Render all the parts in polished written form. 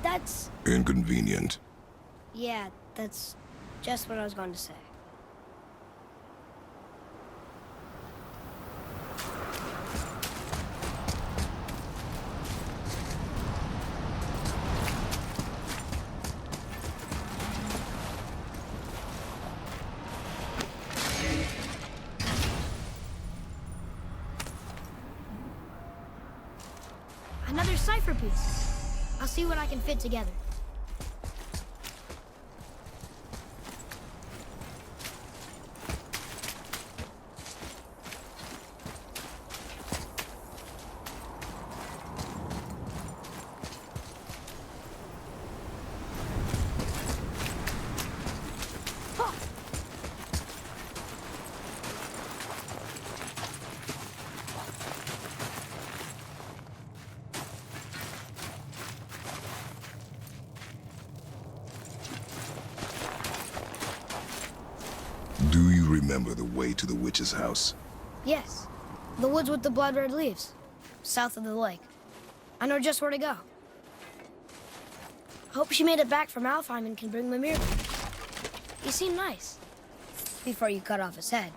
That's... Inconvenient. Yeah, that's just what I was going to say. Another cipher piece. I'll see what I can fit together. Do you remember the way to the witch's house? Yes. The woods with the blood-red leaves. South of the lake. I know just where to go. Hope she made it back from Alfheim and can bring Mimir back. He seemed nice. Before you cut off his head.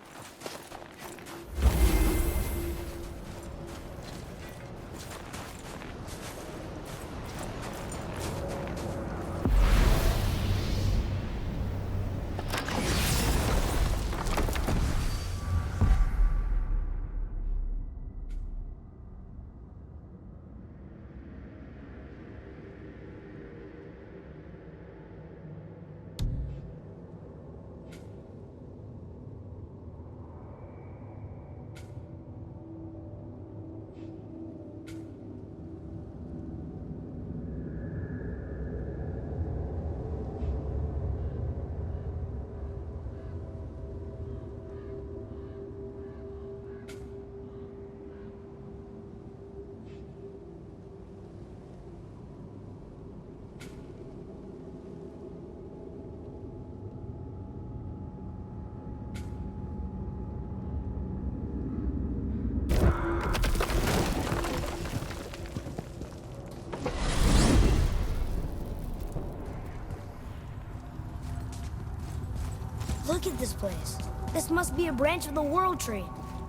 Look at this place. This must be a branch of the World Tree.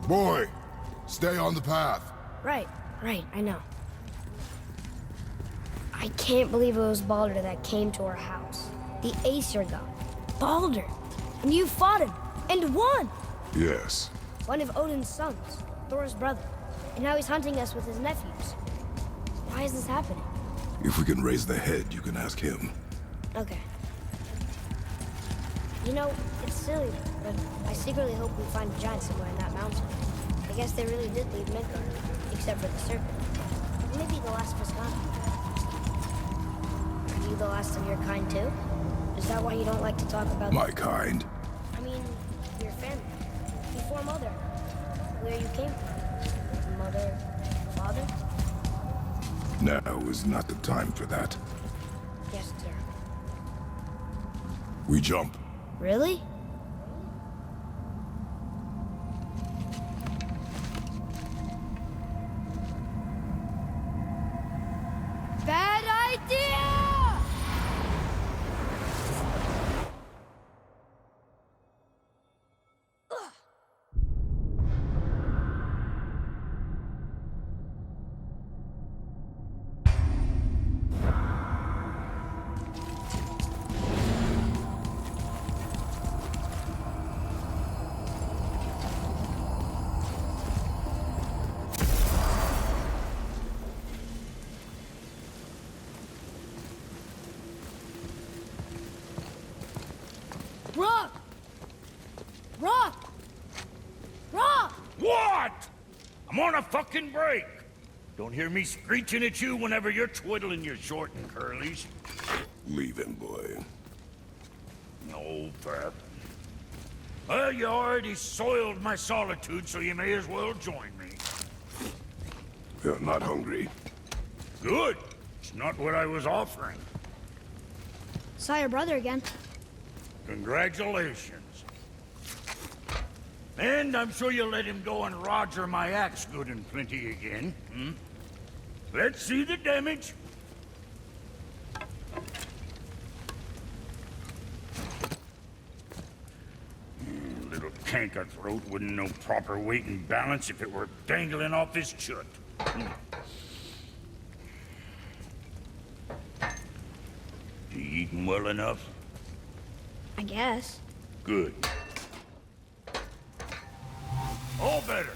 Boy, stay on the path. Right, I know. I can't believe it was Baldur that came to our house. The Aesir god. Baldur! And you fought him, and won! Yes. One of Odin's sons, Thor's brother. And now he's hunting us with his nephews. Why is this happening? If we can raise the head, you can ask him. Okay. You know, it's silly, but I secretly hope we find a giant somewhere in that mountain. I guess they really did leave Midgard, except for the serpent. Maybe the last of us gone. Are you the last of your kind too? Is that why you don't like to talk about... My kind? I mean, your family. Before Mother. Where you came from. Mother, father? Now is not the time for that. Yes, sir. We jump. Really? Bad idea! Rock! Rock! Rock! What? I'm on a fucking break. Don't hear me screeching at you whenever you're twiddling your short and curlies. Leave him, boy. No, Pep. Well, you already soiled my solitude, so you may as well join me. You're not hungry. Good. It's not what I was offering. Saw your brother again. Congratulations. And I'm sure you'll let him go and roger my axe good and plenty again. Hmm? Let's see the damage. Little canker throat wouldn't know proper weight and balance if it were dangling off his chut. You eating well enough? I guess. Good. All better.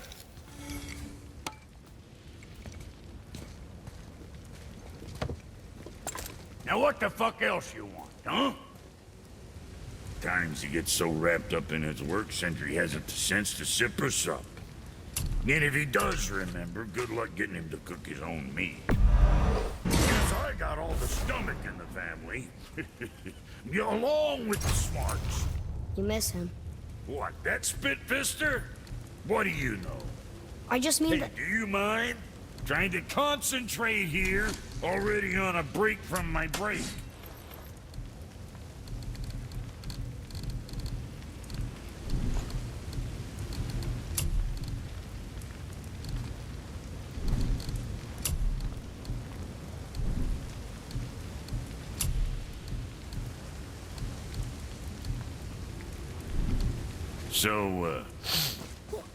Now what the fuck else you want, huh? Times he gets so wrapped up in his work, Sentry hasn't the sense to sip or sup. And if he does remember, good luck getting him to cook his own meat. Guess I got all the stomach in the family. Along with the smarts. You miss him. What, that spit-fister? What do you know? I just mean Hey, that... do you mind? Trying to concentrate here, already on a break from my break. So,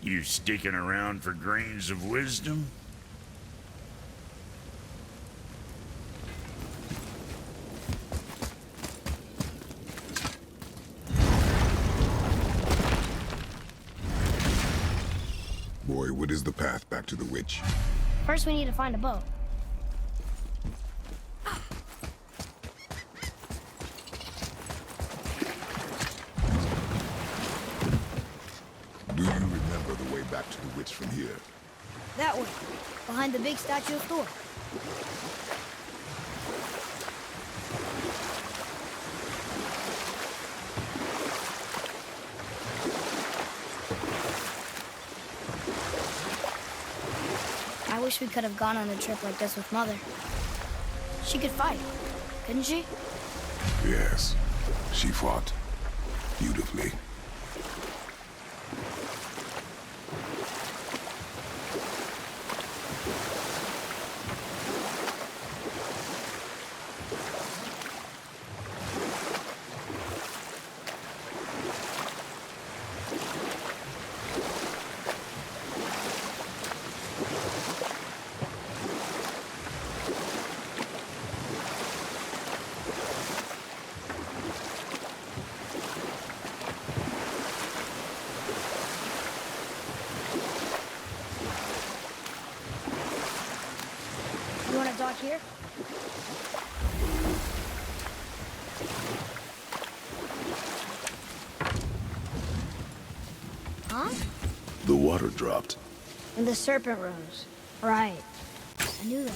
you sticking around for grains of wisdom? Boy, what is the path back to the witch? First we need to find a boat. Do you remember the way back to the witch from here? That way, behind the big statue of Thor. I wish we could have gone on a trip like this with Mother. She could fight, couldn't she? Yes, she fought beautifully. You want to dock here? Huh? The water dropped. And the serpent rose. Right. I knew that.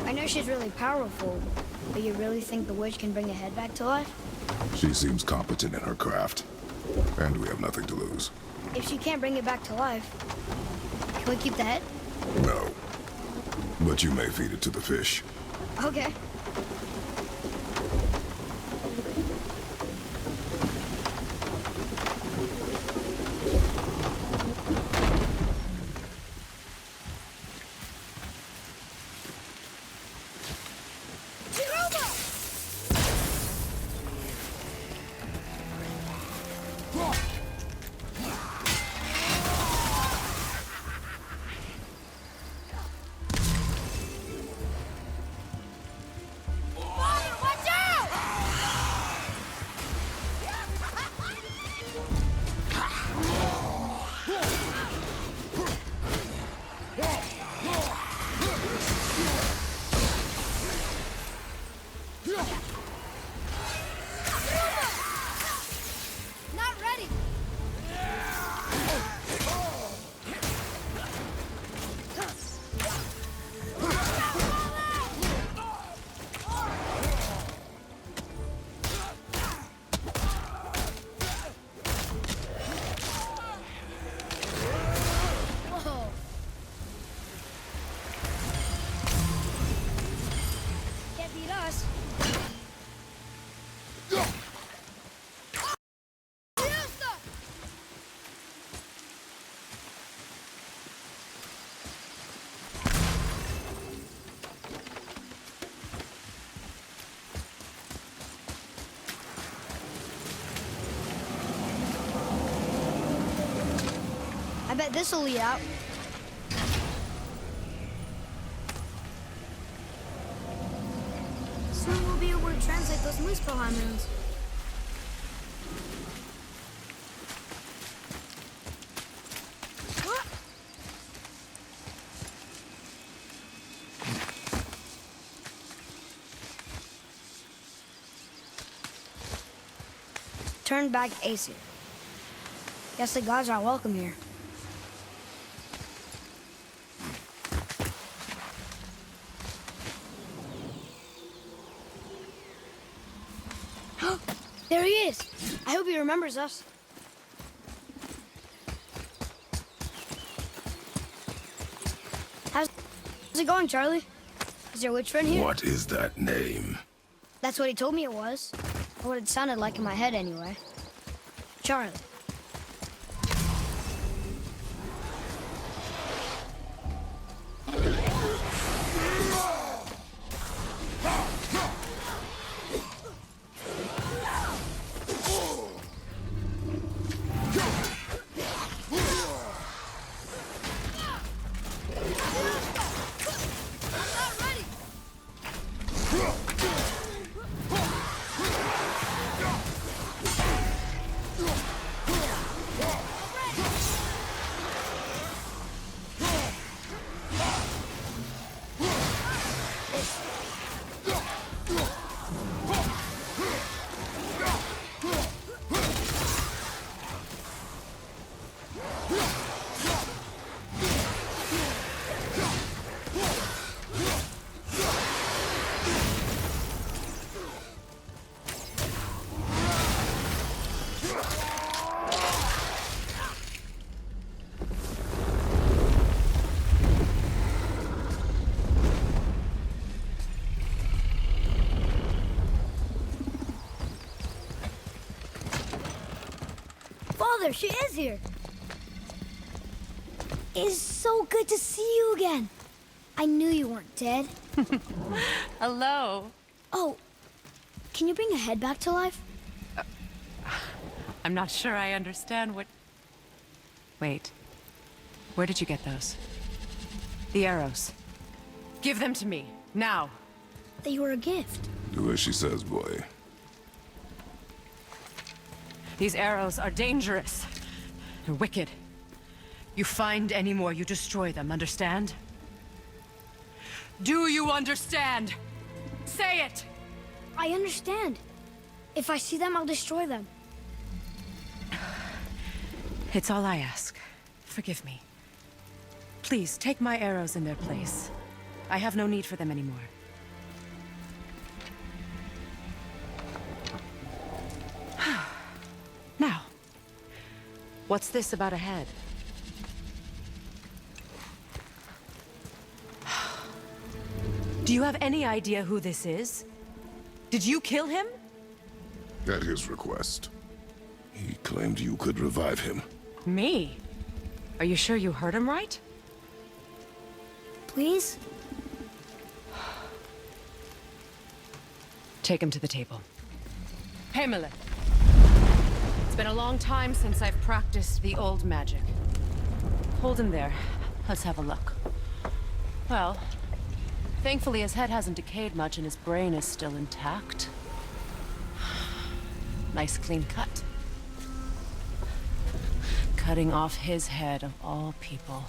I know she's really powerful, but you really think the witch can bring a head back to life? She seems competent in her craft. And we have nothing to lose. If she can't bring it back to life, can we keep the head? No. But you may feed it to the fish. Okay. I bet this'll lead out. Soon we'll be able to translate those Muspelheim runes. What? Turn back Aesir. Guess the gods are welcome here. There he is! I hope he remembers us. How's it going, Charlie? Is your witch friend here? What is that name? That's what he told me it was. Or what it sounded like in my head, anyway. Charlie. Father, she is here. It is so good to see you again. I knew you weren't dead. Hello. Oh, can you bring a head back to life? I'm not sure I understand what... Wait. Where did you get those? The arrows. Give them to me, now. They were a gift. Do as she says, boy. These arrows are dangerous. They're wicked. You find any more, you destroy them, understand? Do you understand? Say it! I understand. If I see them, I'll destroy them. It's all I ask. Forgive me. Please, take my arrows in their place. I have no need for them anymore. Now, what's this about a head? Do you have any idea who this is? Did you kill him? At his request. He claimed you could revive him. Me? Are you sure you heard him right? Please? Take him to the table. Pamela. It's been a long time since I've practiced the old magic. Hold him there. Let's have a look. Well, thankfully his head hasn't decayed much and his brain is still intact. Nice clean cut. Cutting off his head of all people.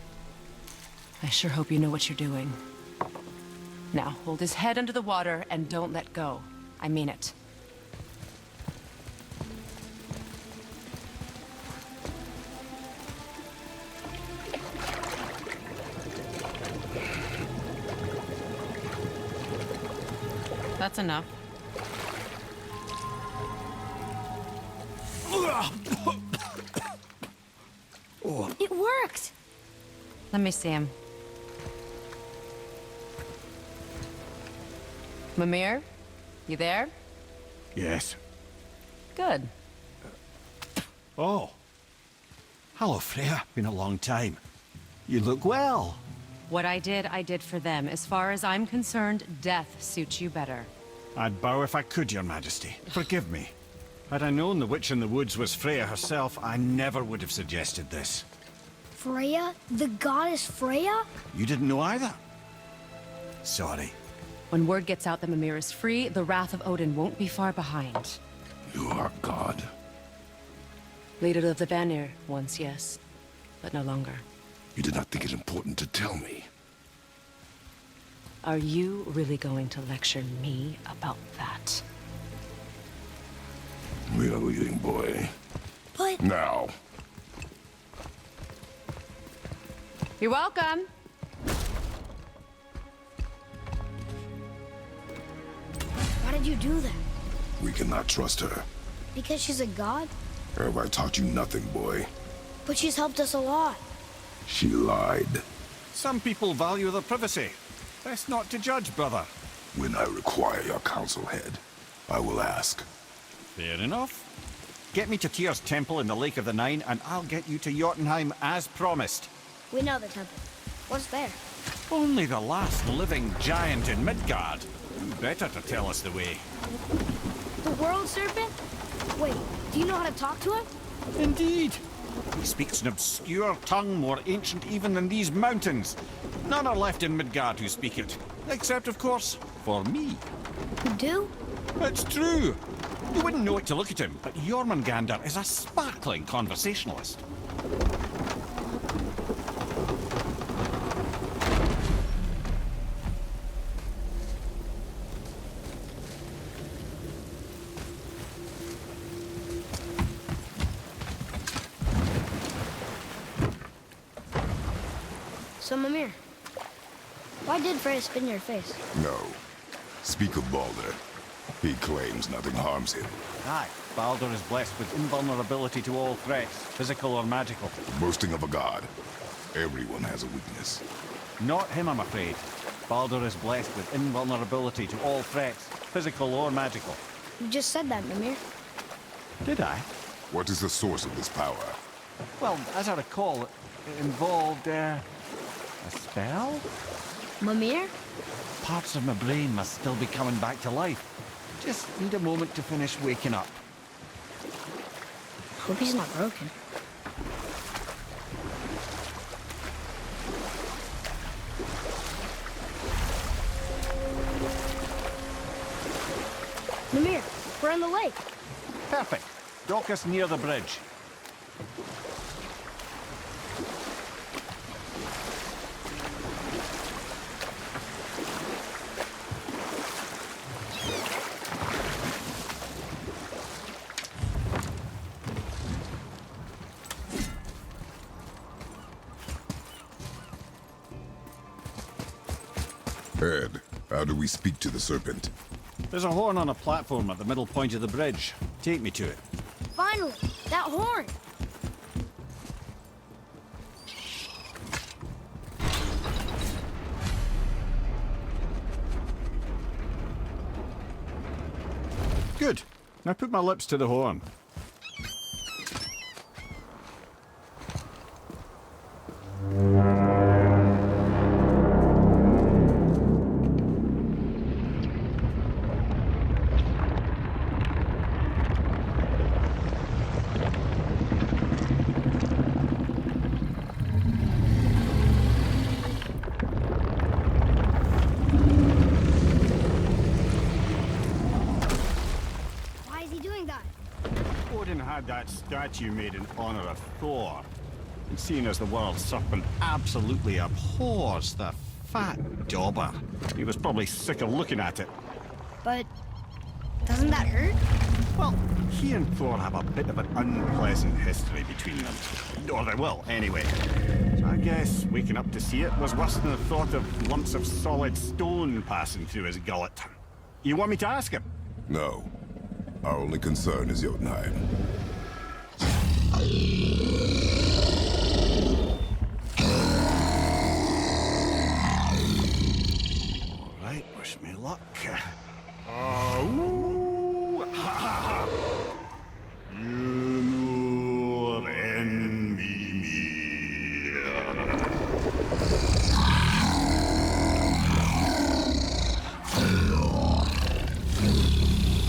I sure hope you know what you're doing. Now, hold his head under the water and don't let go. I mean it. That's enough. It worked! Let me see him. Mimir? You there? Yes. Good. Oh. Hello, Freya. Been a long time. You look well. What I did for them. As far as I'm concerned, death suits you better. I'd bow if I could, Your Majesty. Forgive me. Had I known the witch in the woods was Freya herself, I never would have suggested this. Freya? The goddess Freya? You didn't know either? Sorry. When word gets out that Mimir is free, the wrath of Odin won't be far behind. You are God. Leader of the Vanir, once yes, but no longer. You did not think it important to tell me. Are you really going to lecture me about that? We are leaving, boy. But Now. You're welcome. why did you do that? We cannot trust her. Because she's a god? Have I taught you nothing, boy? But she's helped us a lot. She lied. Some people value their privacy. Best not to judge, brother. When I require your council head, I will ask. Fair enough. Get me to Tyr's temple in the Lake of the Nine, and I'll get you to Jotunheim as promised. We know the temple. What's there? Only the last living giant in Midgard. Who better to tell us the way? The world serpent? Wait, do you know how to talk to him? Indeed. He speaks an obscure tongue more ancient even than these mountains. None are left in Midgard who speak it. Except, of course, for me. You do? It's true. You wouldn't know it to look at him, but Jormungandr is a sparkling conversationalist. So, Mimir, why did Freya spin your face? No. Speak of Baldur. He claims nothing harms him. Aye, Baldur is blessed with invulnerability to all threats, physical or magical. Boasting of a god. Everyone has a weakness. Not him, I'm afraid. Baldur is blessed with invulnerability to all threats, physical or magical. You just said that, Mimir. Did I? What is the source of this power? Well, as I recall, it involved, a spell? Mimir? Parts of my brain must still be coming back to life. Just need a moment to finish waking up. Hope he's not broken. Mimir, we're on the lake. Perfect. Dock us near the bridge. Ed, how do we speak to the serpent? There's a horn on a platform at the middle point of the bridge. Take me to it. Finally, that horn. Good. Now put my lips to the horn. Why is he doing that? Odin had that statue made in honor of Thor. And seeing as the world serpent absolutely abhors the fat dauber, he was probably sick of looking at it. But doesn't that hurt? Well, he and Thor have a bit of an unpleasant history between them. Or they will, anyway. So I guess waking up to see it was worse than the thought of lumps of solid stone passing through his gullet. You want me to ask him? No. Our only concern is Jotunheim. All right, wish me luck. Ooh, ha, ha, ha. You envy me.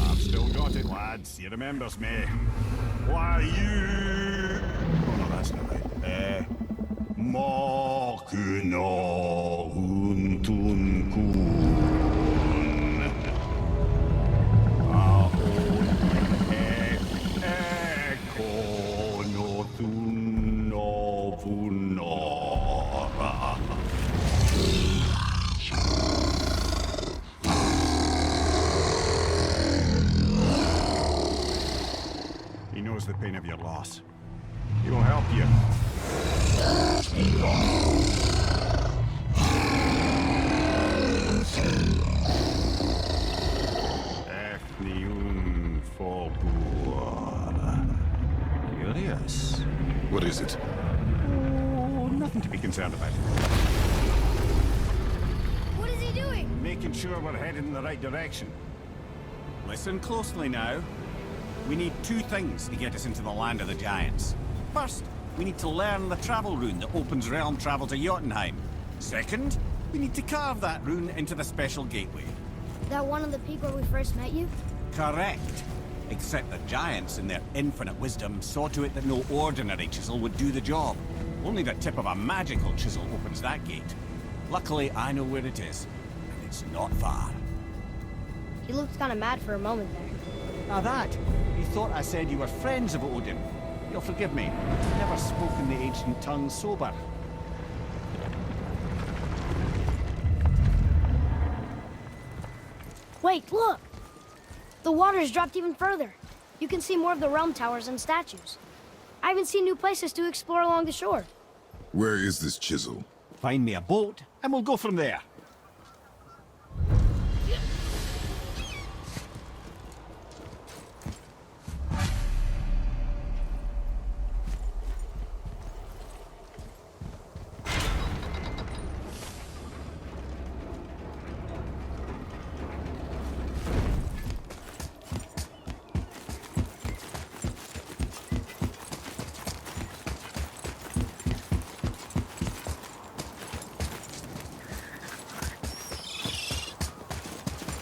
I've still got it, lads. He remembers me. Why, you... Oh, no, that's not right. Mokino Untun Kun. Aon Eko no Tun no Vunora. He knows the pain of your loss. He will help you. Efniun Forbur. Curious. What is it? Oh, nothing to be concerned about. What is he doing? Making sure we're headed in the right direction. Listen closely now. We need two things to get us into the land of the giants. First, we need to learn the travel rune that opens realm travel to Jotunheim. Second, we need to carve that rune into the special gateway. That one of the peak where we first met you? Correct. Except the giants, in their infinite wisdom, saw to it that no ordinary chisel would do the job. Only the tip of a magical chisel opens that gate. Luckily, I know where it is, and it's not far. He looked kind of mad for a moment there. Now that, you thought I said you were friends of Odin. You'll forgive me. I've never spoken the ancient tongue sober. Wait, look! The water's dropped even further. You can see more of the realm towers and statues. I even see new places to explore along the shore. Where is this chisel? Find me a boat, and we'll go from there.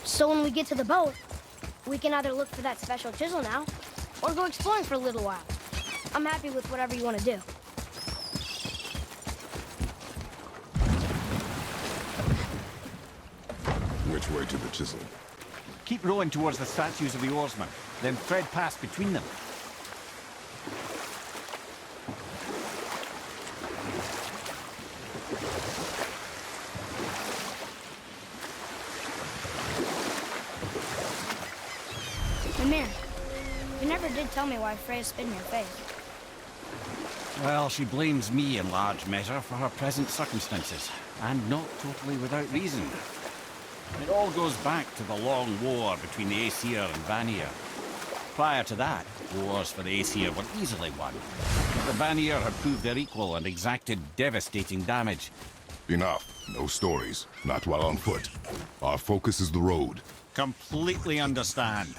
So when we get to the boat, we can either look for that special chisel now, or go exploring for a little while. I'm happy with whatever you want to do. Which way to the chisel? Keep rowing towards the statues of the oarsmen, then thread past between them. Mimir, you never did tell me why Freya spit in your face. Well, she blames me in large measure for her present circumstances, and not totally without reason. It all goes back to the long war between the Aesir and Vanir. Prior to that, wars for the Aesir were easily won. But the Vanir had proved their equal and exacted devastating damage. Enough. No stories. Not while on foot. Our focus is the road. Completely understand.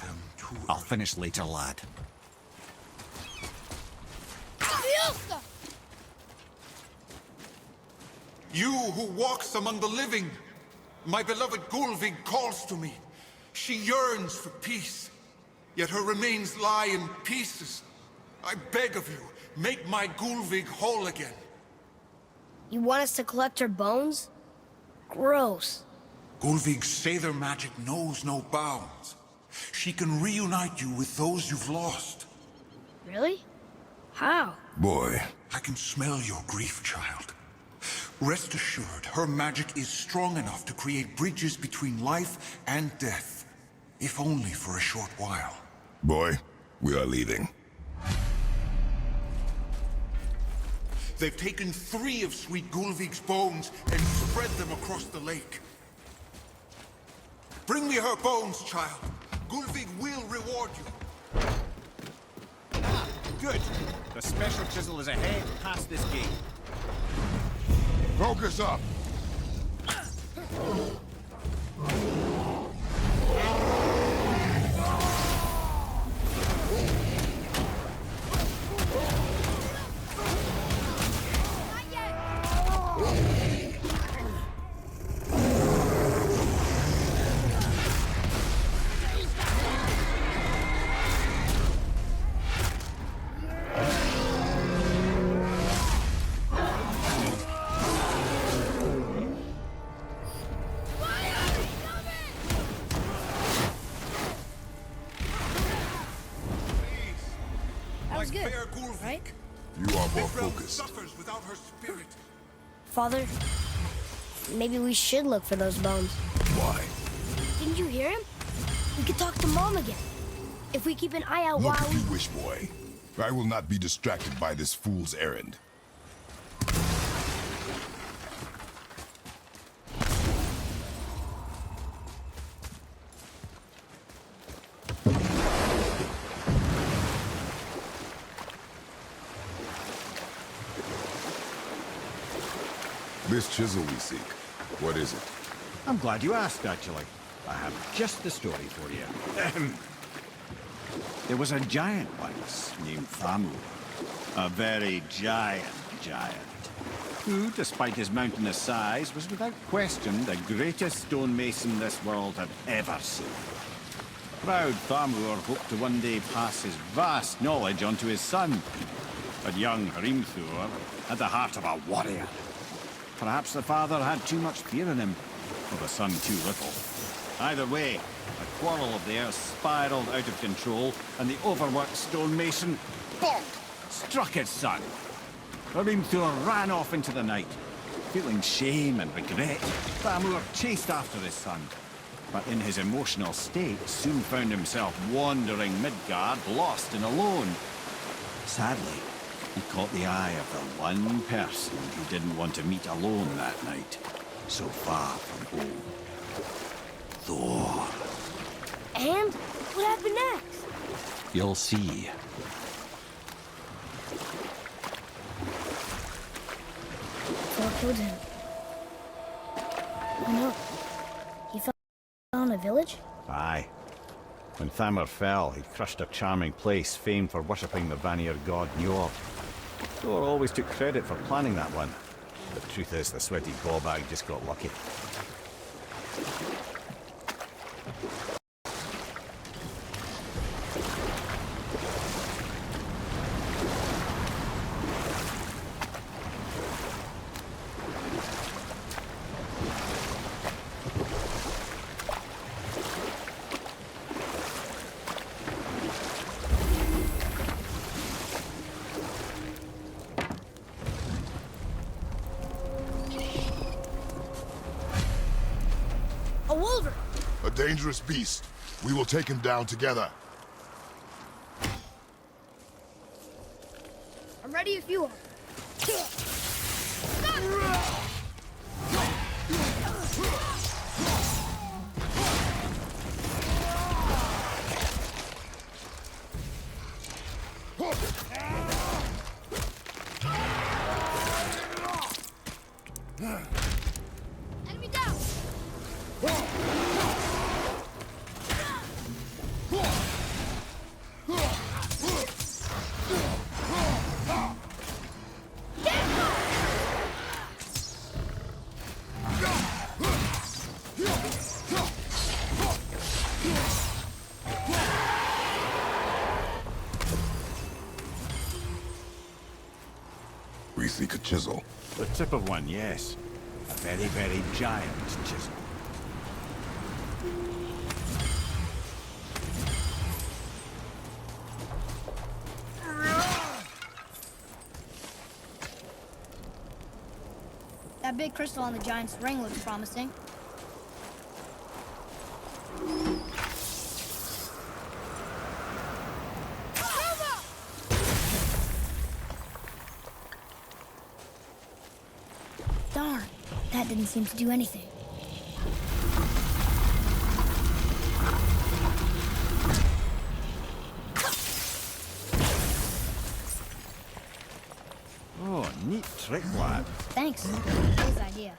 I'll finish later, lad. You who walks among the living, my beloved Gulvig calls to me. She yearns for peace, yet her remains lie in pieces. I beg of you, make my Gulvig whole again. You want us to collect her bones? Gross. Gulvig's Sather magic knows no bounds. She can reunite you with those you've lost. Really? How? Boy. I can smell your grief, child. Rest assured, her magic is strong enough to create bridges between life and death. If only for a short while. Boy, we are leaving. They've taken 3 of Sweet Gulvig's bones and spread them across the lake. Bring me her bones, child. Gulvig will reward you. Ah, good. The special chisel is ahead past this gate. Focus up. good, fair Gulvik. right? You are more This realm focused. suffers without her spirit. Father, maybe we should look for those bones. Why? Didn't you hear him? We could talk to Mom again. If we keep an eye out Look while if you wish, boy. I will not be distracted by this fool's errand. This chisel we seek, what is it? I'm glad you asked, actually. I have just the story for you. Ahem. There was a giant once named Thamur. A very giant, who, despite his mountainous size, was without question the greatest stonemason this world had ever seen. Proud Thamur hoped to one day pass his vast knowledge on to his son. But young Hrimthur had the heart of a warrior. Perhaps the father had too much fear in him, or the son too little. Either way, a quarrel of theirs spiraled out of control, and the overworked stonemason, bonk, struck his son. Hrimthur ran off into the night. Feeling shame and regret, Thamur chased after his son, but in his emotional state soon found himself wandering Midgard, lost and alone. Sadly, he caught the eye of the one person he didn't want to meet alone that night, so far from home. Thor. And what happened next? You'll see. Thor killed him. Oh no. He fell on a village? Aye. When Thamur fell, he crushed a charming place famed for worshipping the Vanir god Njord. Thor always took credit for planning that one. The truth is, the sweaty ballbag just got lucky. A wolverine! A dangerous beast. We will take him down together. I'm ready if you are. Enemy down! We seek a chisel. The tip of one, yes. A very, very giant chisel. That big crystal on the giant's ring looks promising. Darn, that didn't seem to do anything. Oh, neat trick, lad. Thanks. His idea.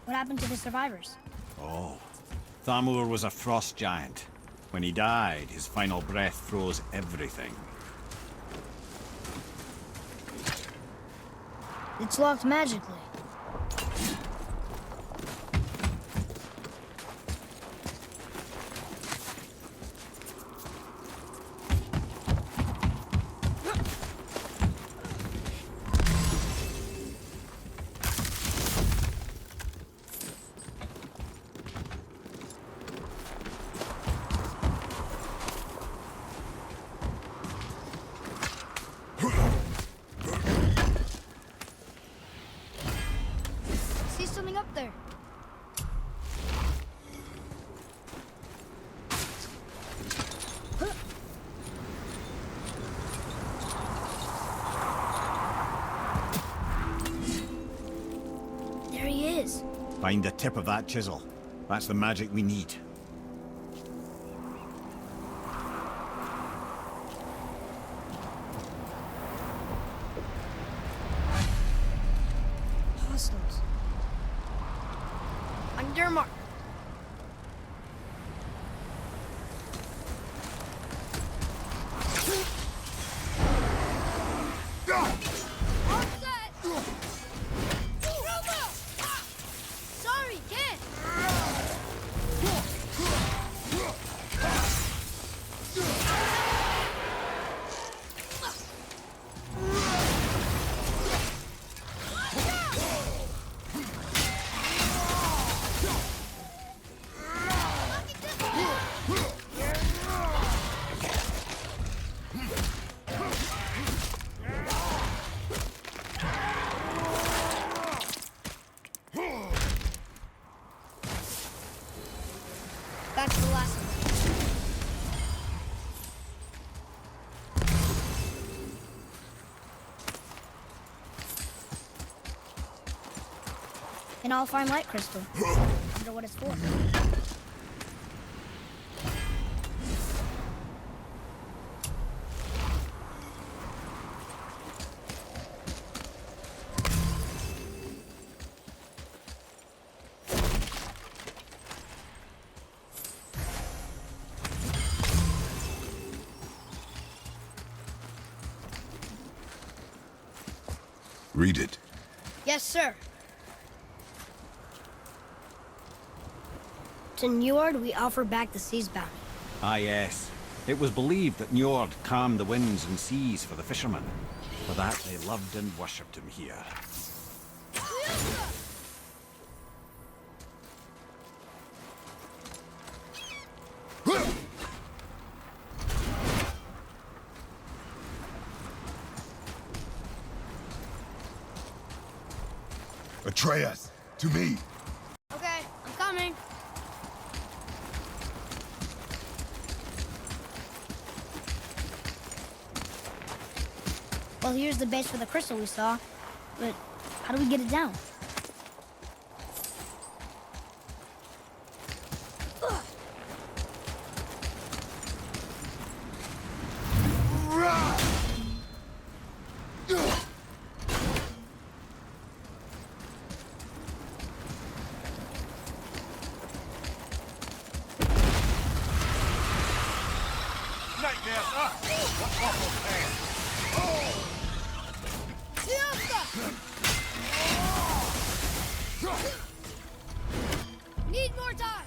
What happened to the survivors? Oh, Thamur was a frost giant. When he died, his final breath froze everything. It's locked magically. See something up there? There he is. Find the tip of that chisel. That's the magic we need. Hostiles. On your mark. All set. Sorry, kid. That's the last one. An all-fine light crystal. Wonder what it's for. Read it. Yes, sir. To Njord, we offer back the sea's bounty. Ah, yes. It was believed that Njord calmed the winds and seas for the fishermen. For that, they loved and worshipped him here. Atreus, to me. Okay, I'm coming. Well, here's the base for the crystal we saw. But how do we get it down? Need more time.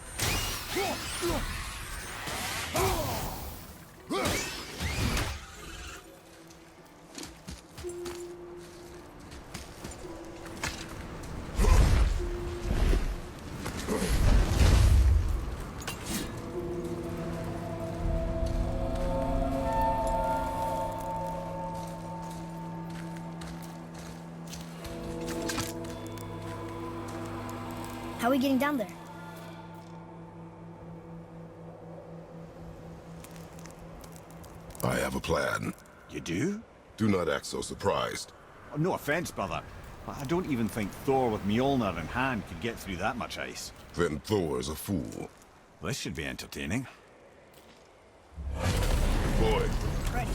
How are we getting down there? I have a plan. You do? Do not act so surprised. Oh, no offense, brother, but I don't even think Thor with Mjolnir in hand could get through that much ice. Then Thor's a fool. This should be entertaining. Boy, Ready.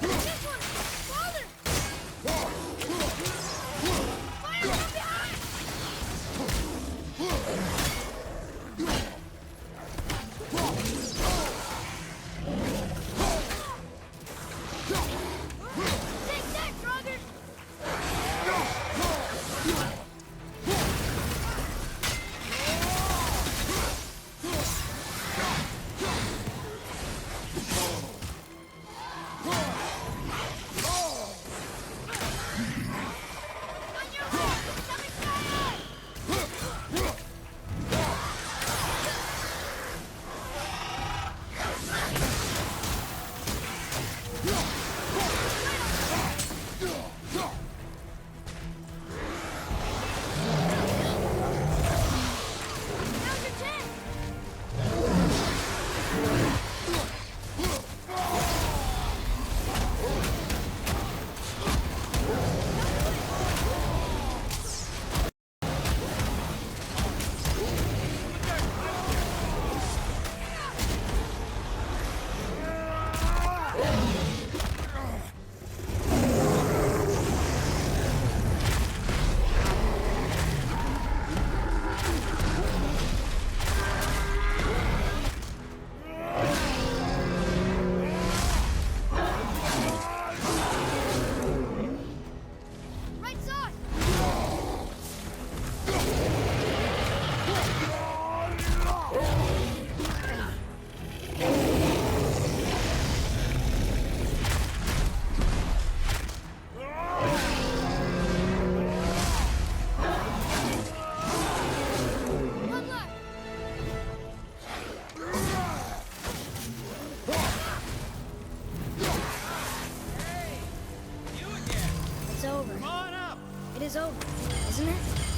This one! Father! Fire from behind! over. Come on up! It is over, isn't it?